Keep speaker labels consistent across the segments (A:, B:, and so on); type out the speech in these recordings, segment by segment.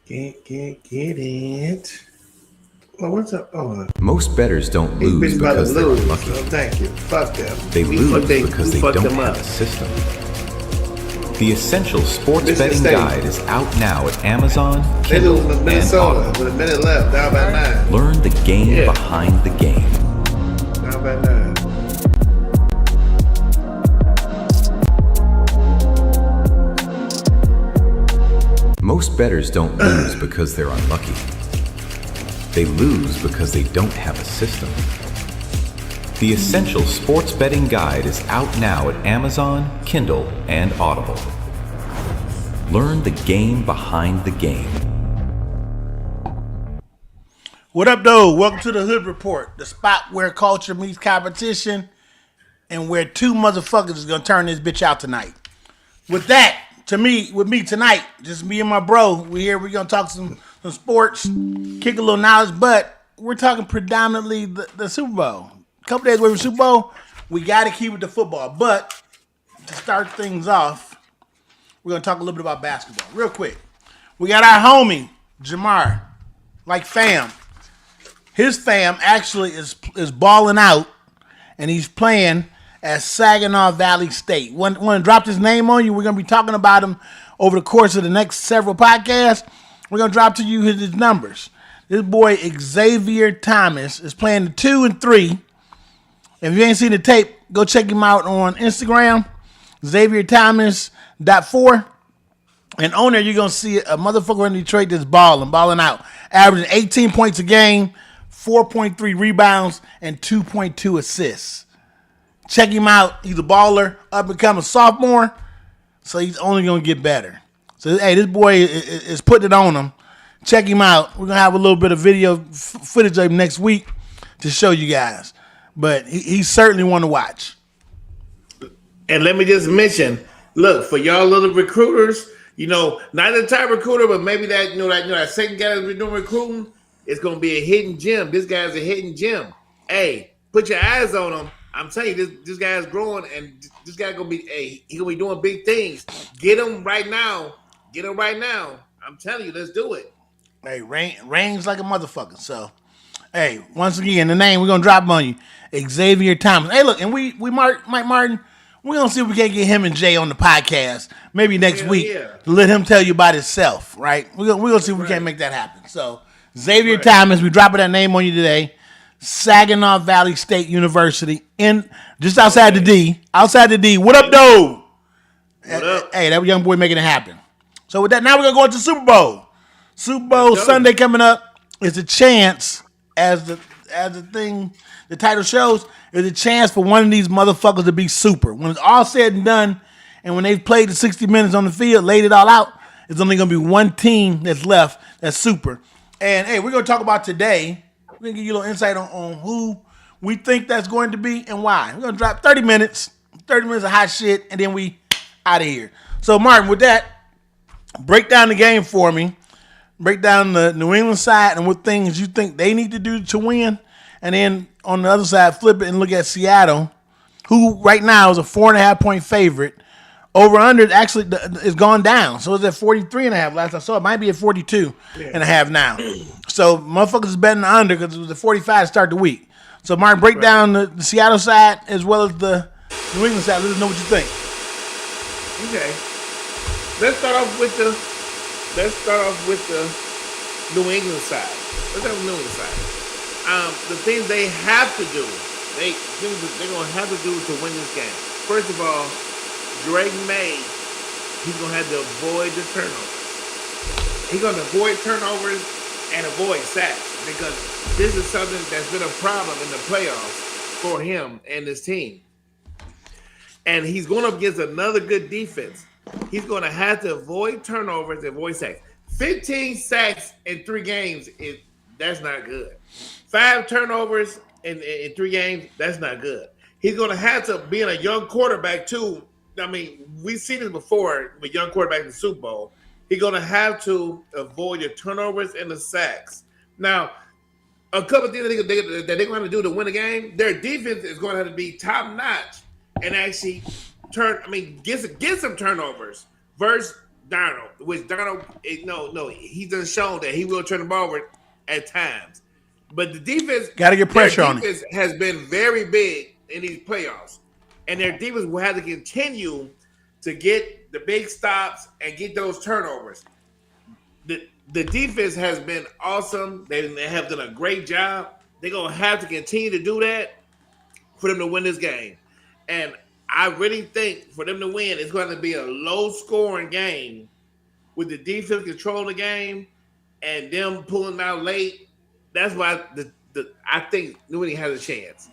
A: Get it. Well, what's up? Oh,
B: Most bettors don't lose because they're unlucky.
A: So thank you. Fuck them.
B: They lose because they don't have a system. The Essential Sports Betting Guide is out now at Amazon, Kindle, and Audible.
A: With a minute left, down by 9.
B: Learn the game behind the game.
A: Down by 9.
B: Most bettors don't lose because they're unlucky. They lose because they don't have a system. The Essential Sports Betting Guide is out now at Amazon, Kindle, and Audible. Learn the game behind the game.
C: What up, though? Welcome to the Hood Report, the spot where culture meets competition and where two motherfuckers is going to turn this bitch out tonight. With me tonight, just me and my bro. We're going to talk some sports, kick a little knowledge, but we're talking predominantly the Super Bowl. A couple days away from Super Bowl, we got to keep it to football. But to start things off, we're going to talk a little bit about basketball real quick. We got our homie, Jamar, like fam. His fam actually is balling out, and he's playing at Saginaw Valley State. When I dropped his name on you, we're going to be talking about him over the course of the next several podcasts. We're going to drop to you his numbers. This boy, Xavier Thomas, is playing the 2 and 3. If you ain't seen the tape, go check him out on Instagram, Xavier Thomas.4. And on there, you're going to see a motherfucker in Detroit that's balling out. Averaging 18 points a game, 4.3 rebounds, and 2.2 assists. Check him out. He's a baller, up and coming sophomore, so he's only going to get better. So, hey, this boy is putting it on him. Check him out. We're going to have a little bit of video footage of him next week to show you guys. But he's certainly one to watch.
A: And let me just mention, look, for y'all little recruiters, not the top recruiter, but maybe that second guy that's doing recruiting, it's going to be a hidden gem. This guy's a hidden gem. Hey, put your eyes on him. I'm telling you, this guy's growing, and this guy's gonna be he's gonna be doing big things. Get him right now. I'm telling you, let's do it.
C: Hey, rains like a motherfucker. So, hey, once again, the name we're gonna drop on you, Xavier Thomas. Hey, look, and we Mike Martin, we're gonna see if we can't get him and Jay on the podcast maybe next week to let him tell you about himself. Right? We're gonna see if we can't make that happen. So, Xavier Thomas, we dropping that name on you today. Saginaw Valley State University just outside the D. What up, though?
A: What up?
C: Hey, that young boy making it happen. So with that, now we're gonna go into Super Bowl. Super Bowl Sunday coming up. It's a chance, as the title shows, it's a chance for one of these motherfuckers to be super. When it's all said and done, and when they've played the 60 minutes on the field, laid it all out, it's only gonna be one team that's left that's super. And hey, we're gonna talk about today. We're going to give you a little insight on who we think that's going to be and why. We're going to drop 30 minutes of hot shit, and then we out of here. So, Martin, with that, break down the game for me. Break down the New England side and what things you think they need to do to win. And then on the other side, flip it and look at Seattle, who right now is a 4.5-point favorite. Over-under actually is gone down. So it's at 43.5 last I saw. It might be at 42.5 now. So motherfuckers is betting the under because it was at 45 to start the week. So Mark, break down the Seattle side as well as the New England side. Let us know what you think.
A: Okay. Let's start off with the New England side. The things they have to do, they're gonna have to do to win this game. First of all, Drake May, he's going to have to avoid the turnovers. He's going to avoid turnovers and avoid sacks because this is something that's been a problem in the playoffs for him and his team. And he's going up against another good defense. He's going to have to avoid turnovers and avoid sacks. 15 sacks in 3 games, that's not good. 5 turnovers in 3 games, that's not good. He's going to have to, being a young quarterback too, I mean, we've seen this before with young quarterbacks in the Super Bowl. He's going to have to avoid the turnovers and the sacks. Now, a couple of things that they're going to have to do to win the game, their defense is going to have to be top-notch and actually get some turnovers versus Darnold, which Darnold, he's done shown that he will turn the ball over at times. But the defense,
C: Got to get pressure on him.
A: Their defense has been very big in these playoffs, and their defense will have to continue to get the big stops and get those turnovers. The defense has been awesome. They have done a great job. They're gonna have to continue to do that for them to win this game. And I really think for them to win, it's going to be a low-scoring game with the defense controlling the game and them pulling out late. That's why I think New England has a chance.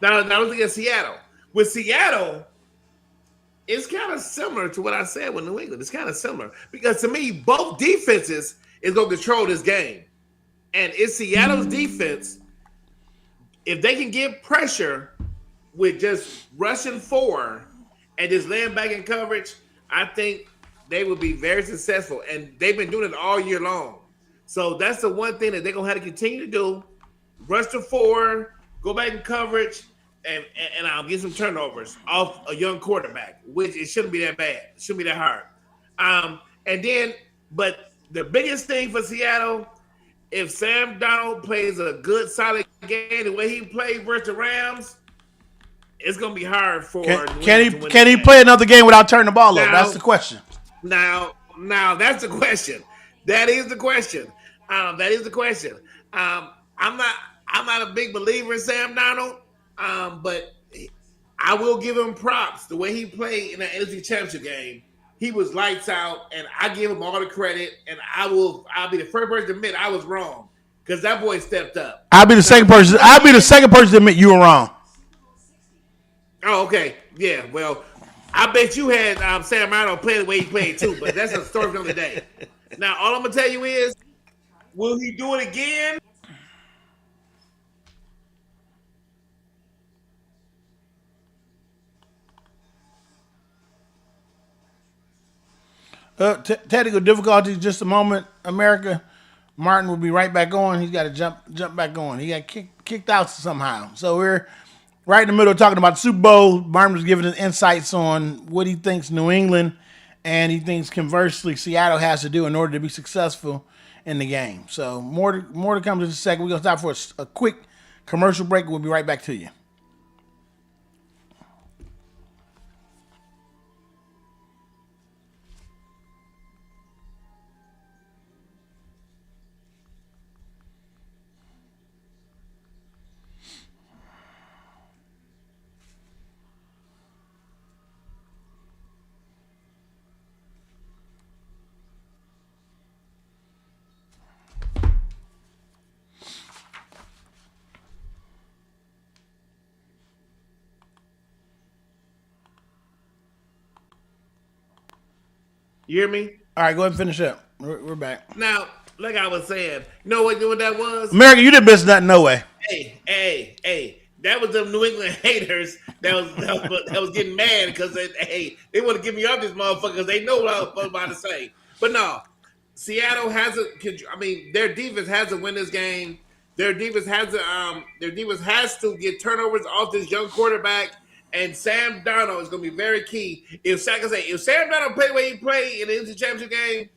A: Now, I don't think it's Seattle. With Seattle, it's kind of similar to what I said with New England. It's kind of similar because to me, both defenses is going to control this game. And it's Seattle's defense. If they can get pressure with just rushing forward and just laying back in coverage, I think they will be very successful. And they've been doing it all year long. So that's the one thing that they're going to have to continue to do. Rush to forward, go back in coverage, and I'll get some turnovers off a young quarterback, which it shouldn't be that bad. It shouldn't be that hard. But the biggest thing for Seattle, if Sam Darnold plays a good, solid game, the way he played versus the Rams, it's going to be hard for
C: Can he play another game without turning the ball over? That's the question.
A: Now that's the question. That is the question. I'm not a big believer in Sam Darnold, but I will give him props. The way he played in the NFC Championship game, he was lights out, and I give him all the credit. And I'll be the first person to admit I was wrong because that boy stepped up.
C: I'll be the second person to admit you were wrong.
A: Oh, okay. Yeah, well, I bet you had Sam Darnold play the way he played too, but that's a story for another day. Now, all I'm going to tell you is, will he do it again?
C: Technical difficulties, just a moment, America. Martin will be right back on. He's got to jump back on. He got kicked out somehow. So we're right in the middle of talking about the Super Bowl. Martin was giving us insights on what he thinks New England and he thinks conversely Seattle has to do in order to be successful in the game. So more to come in a second. We're going to stop for a quick commercial break. We'll be right back to you.
A: You hear me?
C: All right, go ahead and finish up. We're back.
A: Now, like I was saying, you know what that was?
C: America, you didn't miss nothing, no way.
A: Hey. That was the New England haters that was getting mad because they want to get me off this motherfucker because they know what I was about to say. But no, Seattle their defense has to win this game. Their defense has to get turnovers off this young quarterback. And Sam Darnold is going to be very key. If Sam Darnold play the way he played in the NFC Championship game,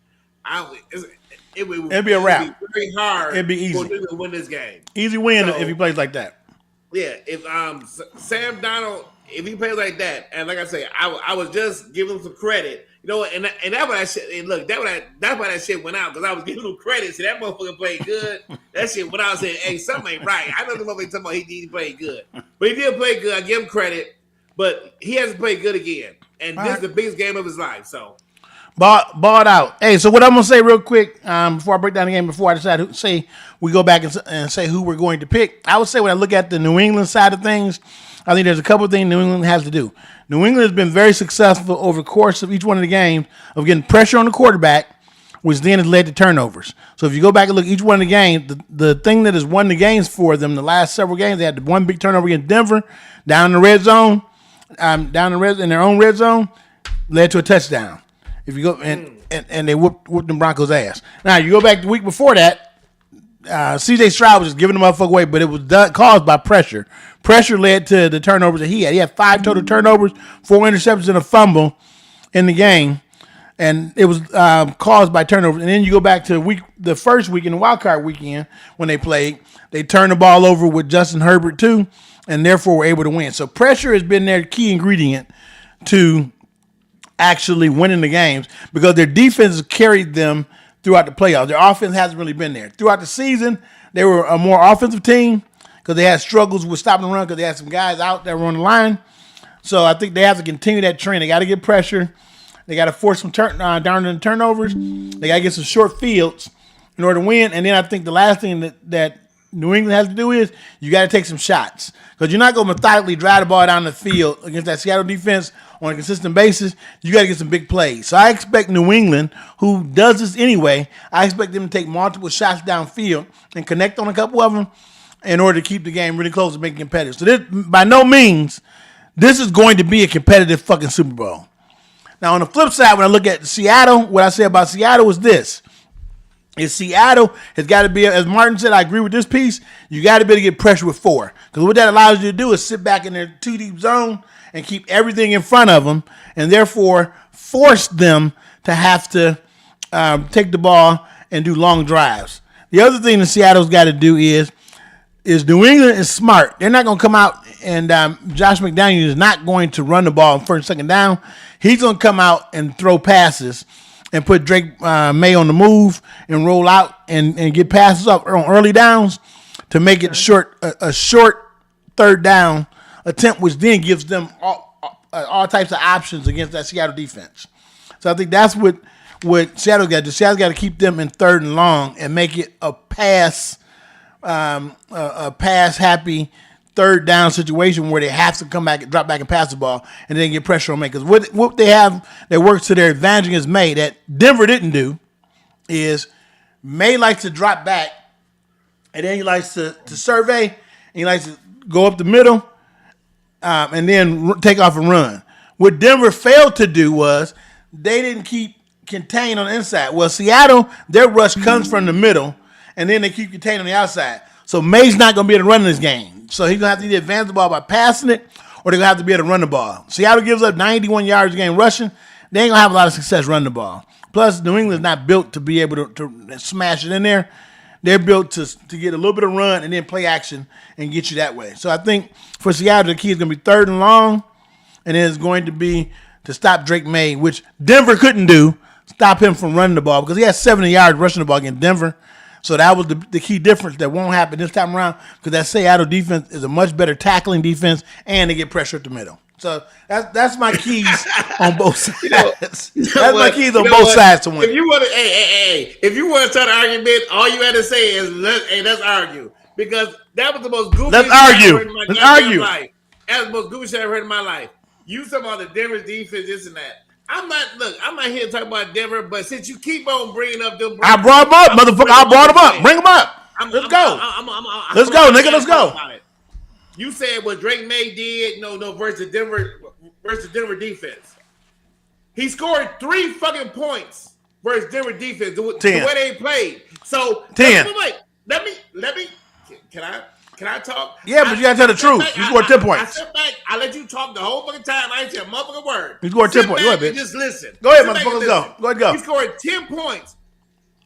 C: it'd be a wrap.
A: It'd be very hard.
C: It'd be easy
A: for him to win this game.
C: Easy win if he plays like that.
A: Yeah, if Sam Darnold, if he plays like that, and like I say, I was just giving him some credit, and that's why that shit. And look, that's why that shit went out because I was giving him credit. See, that motherfucker played good. That shit went out saying, "Hey, something ain't right." I know the motherfucker talking about he played good, but he did play good. I give him credit. But he hasn't played good again. And this is the biggest game of his life. So
C: bought out. Hey, so what I'm going to say real quick before I break down the game, before I decide to say we go back and say who we're going to pick, I would say when I look at the New England side of things, I think there's a couple of things New England has to do. New England has been very successful over the course of each one of the games of getting pressure on the quarterback, which then has led to turnovers. So if you go back and look at each one of the games, the thing that has won the games for them, the last several games, they had the one big turnover against Denver down in the red zone. In their own red zone, led to a touchdown. If you go and they whooped the Broncos' ass. Now you go back the week before that, C.J. Stroud was just giving the motherfucker away, but it was caused by pressure. Pressure led to the turnovers that he had. He had 5 total turnovers, 4 interceptions, and a fumble in the game. and it was caused by turnovers. And then you go back to the first week in the wild card weekend when they played, they turned the ball over with Justin Herbert too, and therefore were able to win. So pressure has been their key ingredient to actually winning the games because their defense has carried them throughout the playoffs. Their offense hasn't really been there. Throughout the season, they were a more offensive team because they had struggles with stopping the run because they had some guys out that were on the line. So I think they have to continue that trend. They got to get pressure. They got to force some down in turnovers. They got to get some short fields in order to win. And then I think the last thing that New England has to do is you got to take some shots because you're not going to methodically drive the ball down the field against that Seattle defense on a consistent basis. You got to get some big plays. So I expect New England, who does this anyway, I expect them to take multiple shots downfield and connect on a couple of them in order to keep the game really close and make it competitive. So this, by no means, this is going to be a competitive fucking Super Bowl. Now, on the flip side, when I look at Seattle, what I say about Seattle is this. Seattle has got to be, as Martin said, I agree with this piece, you got to be able to get pressure with 4. Because what that allows you to do is sit back in their 2-deep zone and keep everything in front of them and therefore force them to have to take the ball and do long drives. The other thing that Seattle's got to do is New England is smart. They're not going to come out and Josh McDaniels is not going to run the ball on first and second down. He's going to come out and throw passes and put Drake May on the move and roll out and get passes up on early downs to make it a short third down attempt, which then gives them all types of options against that Seattle defense. So I think that's what Seattle got to do. Seattle's got to keep them in third and long and make it a pass happy third down situation where they have to come back and drop back and pass the ball and then get pressure on May. Because what they have that works to their advantage against May that Denver didn't do is May likes to drop back and then he likes to survey and he likes to go up the middle and then take off and run. What Denver failed to do was they didn't keep contained on the inside. Well, Seattle, their rush comes from the middle and then they keep contained on the outside. So May's not going to be able to run this game. So he's going to have to either advance the ball by passing it or they're going to have to be able to run the ball. Seattle gives up 91 yards a game rushing. They ain't going to have a lot of success running the ball. Plus, New England's not built to be able to smash it in there. They're built to get a little bit of run and then play action and get you that way. So I think for Seattle, the key is going to be third and long, and then it's going to be to stop Drake May, which Denver couldn't do, stop him from running the ball because he had 70 yards rushing the ball against Denver. So that was the key difference that won't happen this time around because that Seattle defense is a much better tackling defense and they get pressure at the middle. So that's my keys on both sides. That's my keys on both sides to win.
A: If you want to, if you want to start an argument, all you had to say is let's argue because that was the most goofy.
C: Let's argue. Let's argue.
A: Life. That was the most goofy shit I've heard in my life. You talking about the Denver defense, this and that. I'm not here to talk about Denver, but since you keep on bringing up them,
C: I brought them up, motherfucker. I brought them up. Bring them up. Let's go. Let's go, nigga. Let's go.
A: You said what Drake May did, versus Denver defense. He scored 3 fucking points versus Denver defense. The way they played. So
C: 10.
A: Let me. Can I talk?
C: Yeah, but you gotta tell the truth. You scored 10 points.
A: I sit back. I let you talk the whole fucking time. I ain't say a motherfucking word.
C: You scored 10 points. Go ahead, bitch.
A: Just listen.
C: Go ahead, motherfucker. Let's go. Go ahead, go.
A: He scored 10 points.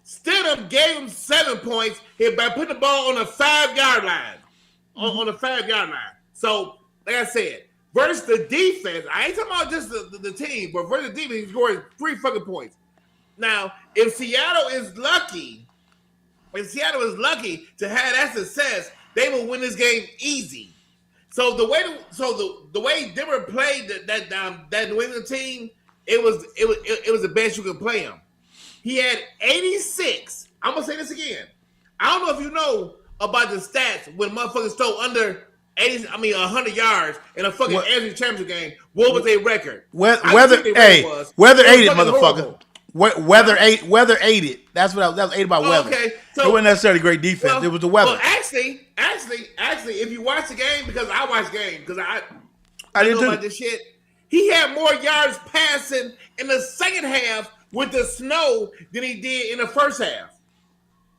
A: Stidham gave him 7 points by putting the ball on the 5-yard line. On the 5-yard line. So, like I said, versus the defense, I ain't talking about just the team, but versus the defense, he scored 3 fucking points. Now, if Seattle is lucky to have that success, they will win this game easy. So the way Denver played that New England team, it was the best you could play him. He had 86. I'm gonna say this again. I don't know if you know about the stats when motherfuckers stole under 100 yards in a fucking NFC Championship game. What was their record?
C: Weather aided, motherfucker. Weather aided. That was aided by weather. Okay, so it wasn't necessarily great defense. It was the weather.
A: Well, actually, if you watch the game, because I watched the game because I
C: didn't
A: know about this shit. He had more yards passing in the second half with the snow than he did in the first half.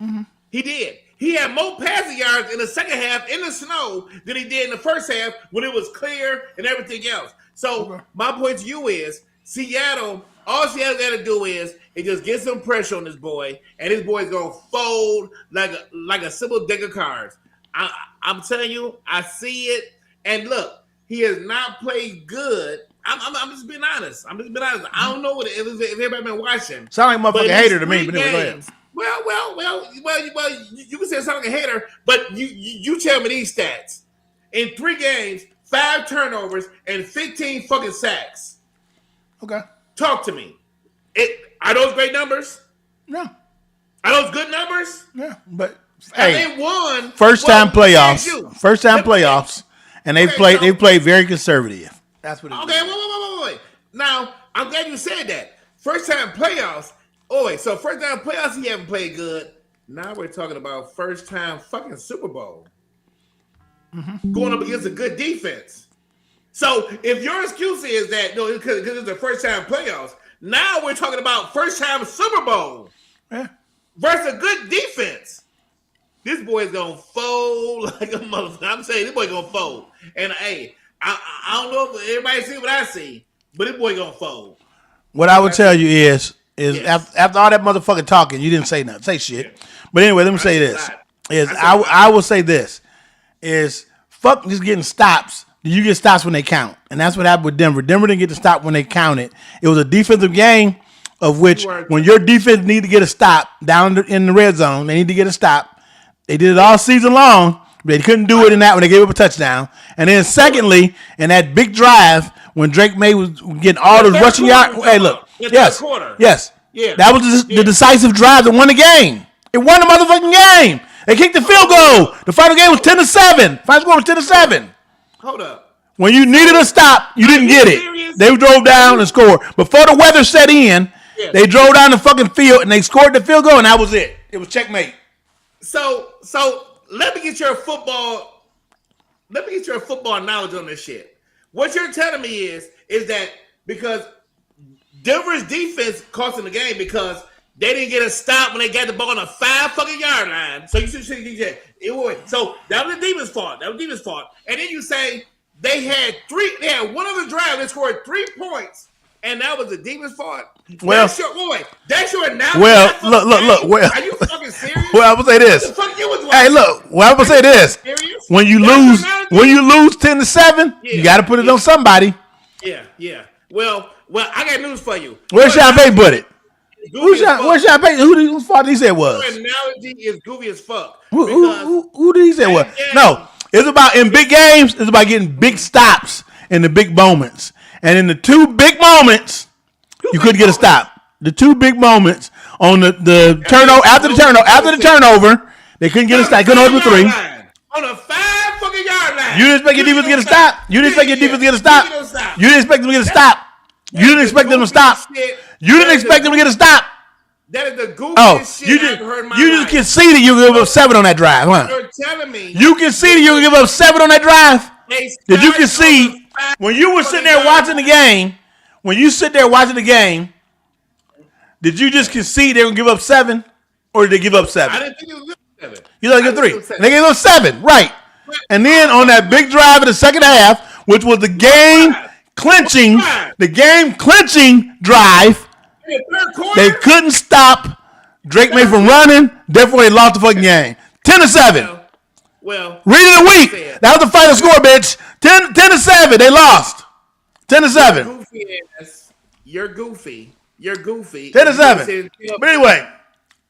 C: Mm-hmm.
A: He did. He had more passing yards in the second half in the snow than he did in the first half when it was clear and everything else. So my point to you is Seattle All she has got to do is just get some pressure on this boy, and this boy's gonna fold like a simple deck of cards. I'm telling you, I see it. And look, he has not played good. I'm just being honest. I don't know what if everybody been watching.
C: Sound like a motherfucking hater to me. But anyway, go ahead.
A: Well. You can say I sound like a hater, but you tell me these stats. In 3 games, 5 turnovers and 15 fucking sacks.
C: Okay.
A: Talk to me. Are those great numbers?
C: No.
A: Are those good numbers?
C: Yeah, but
A: they won.
C: First time playoffs, and they played very conservative. That's what it is.
A: Okay, wait. Now, I'm glad you said that. First time playoffs. Oh, wait. So, first time playoffs, he haven't played good. Now we're talking about first time fucking Super Bowl. Mm-hmm. Going up against a good defense. So, if your excuse is that, no, because it's the first time playoffs, now we're talking about first time Super Bowl.
C: Yeah.
A: Versus a good defense. This boy is going to fold like a motherfucker. I'm saying this boy going to fold. And, hey, I don't know if everybody see what I see, but this boy going to fold.
C: What I would tell you is yes. after all that motherfucking talking, you didn't say nothing. Say shit. Yeah. But anyway, let me say this. I will say this. Is fuck just getting stops. You get stops when they count. And that's what happened with Denver. Denver didn't get the stop when they counted. It was a defensive game of which when your defense need to get a stop down in the red zone, they need to get a stop. They did it all season long. But they couldn't do it in that when they gave up a touchdown. And then secondly, in that big drive when Drake May was getting all those rushing yards. Hey, look. Yes. Yeah. That was the decisive drive that won the game. It won the motherfucking game. They kicked the field goal. The final game was 10-7. Final score was 10-7.
A: Hold up.
C: When you needed a stop, you didn't get it. They drove down and scored. Before the weather set in, they drove down the fucking field and they scored the field goal, and that was it. It was checkmate.
A: So let me get your football knowledge on this shit. What you're telling me is that because Denver's defense cost them the game because they didn't get a stop when they got the ball on a 5 fucking yard line. So you should so that was the defense fault. And then you say they had one other drive that scored 3 points. And that was the defense fault.
C: Well,
A: that's your announcement.
C: Well, look. Well,
A: are you fucking serious?
C: Well, I'm gonna say this.
A: What the fuck you was
C: hey, look. Well, I'm gonna say this. When you lose 10-7, you got to put it on somebody.
A: Yeah. Well, I got news for you.
C: Where's Champagne put it? Where's Champagne? Whose fault did he say it was?
A: Your analogy is goofy as fuck.
C: Who did he say it was? No, it's about in big games. It's about getting big stops in the big moments. And in the 2 big moments, you couldn't get a stop. The 2 big moments on the turnover after the turnover, they couldn't get a stop. They couldn't hold the 3.
A: On a 5 fucking yard line.
C: You didn't expect your defense to get a stop. You didn't expect your defense to get a stop. You didn't expect them to get a stop. You didn't expect them to stop. You didn't expect them to get a stop.
A: That is the goofiest shit I've heard in my life.
C: You just conceded you give up 7 on that drive, huh?
A: You're telling me.
C: You conceded you give up 7 on that drive? Did you concede? When you were sitting there watching the game, did you just concede they were going to give up 7? Or did they give up 7?
A: I didn't think it was 7.
C: You thought they gave 3. And they gave up 7, right. And then on that big drive in the second half, which was the game clinching drive, they couldn't stop Drake May from running. Therefore, they lost the fucking game. 10-7.
A: Well,
C: read it a week. That was the final score, bitch. 10-7. They lost. 10-7.
A: You're goofy.
C: 10-7. But anyway,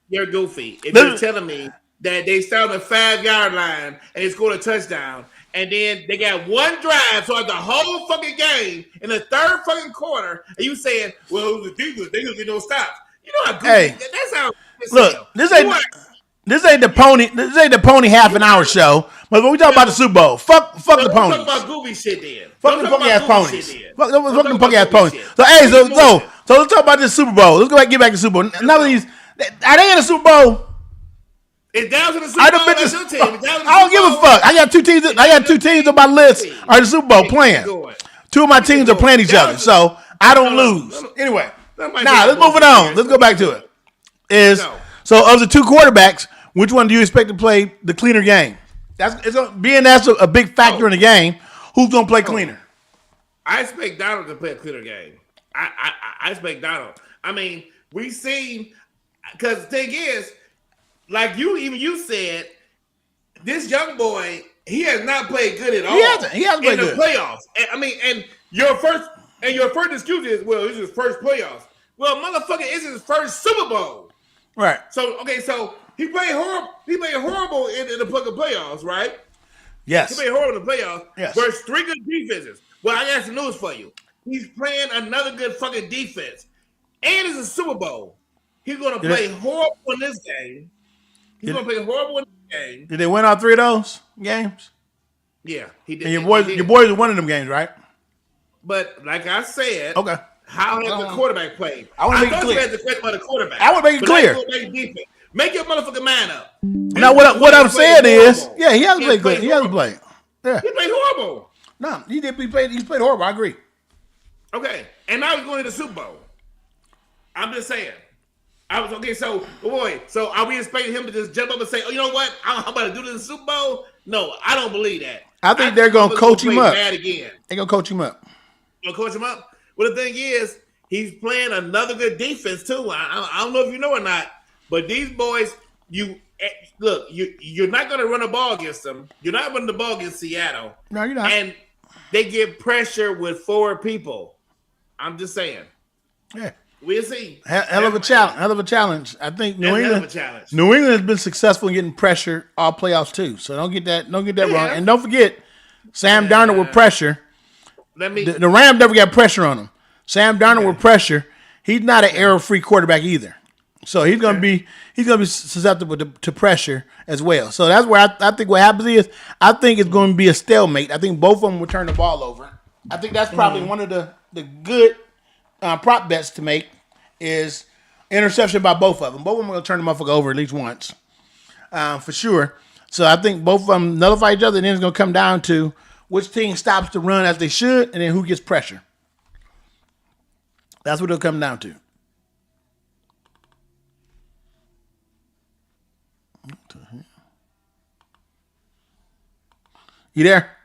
A: you're goofy. If you're telling me that they started on the 5 yard line and they scored a touchdown, and then they got 1 drive throughout the whole fucking game in the 3rd fucking quarter, and you saying, "Well, it was the defense. They didn't get no stops." You know how goofy.
C: Hey,
A: that's how.
C: Look, this ain't the pony half an hour show. But when we talk about the Super Bowl, fuck the ponies.
A: Talk about goofy shit then.
C: Fuck the punk ass ponies. Fuck the punk ass ponies. So let's talk about this Super Bowl. Let's go back and get back to the Super Bowl. None of these are they in the Super Bowl?
A: It's down to the Super Bowl.
C: I don't give a fuck. I got 2 teams on my list are the Super Bowl playing. 2 of my teams are playing each other, so I don't lose. Anyway, let's move it on. Let's go back to it. So of the 2 quarterbacks, which one do you expect to play the cleaner game? That's a big factor in the game. Who's gonna play cleaner?
A: I expect Donald to play a cleaner game. I expect Donald. I mean, we seen because the thing is, like you said, this young boy, he has not played good at all
C: He hasn't
A: in
C: played
A: the
C: good.
A: playoffs. And your first excuse is, well, this is his first playoffs. Well, motherfucker, it's his first Super Bowl.
C: Right.
A: So he played horrible. He played horrible in the fucking playoffs, right? He
C: Yes.
A: played horrible in the playoffs.
C: Yes.
A: Versus 3 good defenses. Well, I got some news for you. He's playing another good fucking defense, and it's a Super Bowl. He's gonna play horrible in this game. He's gonna play horrible in this game.
C: Did they win all 3 of those games?
A: Yeah, he did.
C: And your boys are winning them games, right?
A: But like I said,
C: Okay.
A: how has the quarterback played?
C: I want to make it
A: thought
C: clear.
A: you had the question about the quarterback.
C: I want to make it clear.
A: Make your motherfucking mind up.
C: Now, what I'm saying is, yeah, he hasn't played good. He hasn't played. Yeah.
A: He played horrible.
C: No, he did. He's played horrible. I agree.
A: Okay, and now he's going to the Super Bowl. I'm just saying. I was okay. So, boy, are we expecting him to just jump up and say, "Oh, you know what? I'm about to do this in the Super Bowl"? No, I don't believe that.
C: I think they're going to coach him up.
A: Bad again.
C: They're going to coach him up.
A: Gonna coach him up. Well, the thing is, he's playing another good defense too. I don't know if you know or not, but these boys, you're not gonna run a ball against them. You're not running the ball against Seattle.
C: No, you're not.
A: And they get pressure with 4 people. I'm just saying.
C: Yeah.
A: We'll see.
C: Hell of a challenge. Hell of a challenge. I think New England has been successful in getting pressure all playoffs too. So don't get that wrong. And don't forget, Sam Darnold with pressure. The Rams never got pressure on him. Sam Darnold with pressure. He's not an error-free quarterback either. So he's gonna be susceptible to pressure as well. So that's where I think what happens is I think it's going to be a stalemate. I think both of them will turn the ball over. I think that's probably one of the good prop bets to make is interception by both of them. Both of them are going to turn the motherfucker over at least once, for sure. So I think both of them nullify each other, and then it's going to come down to which team stops the run as they should, and then who gets pressure. That's what it'll come down to. You there?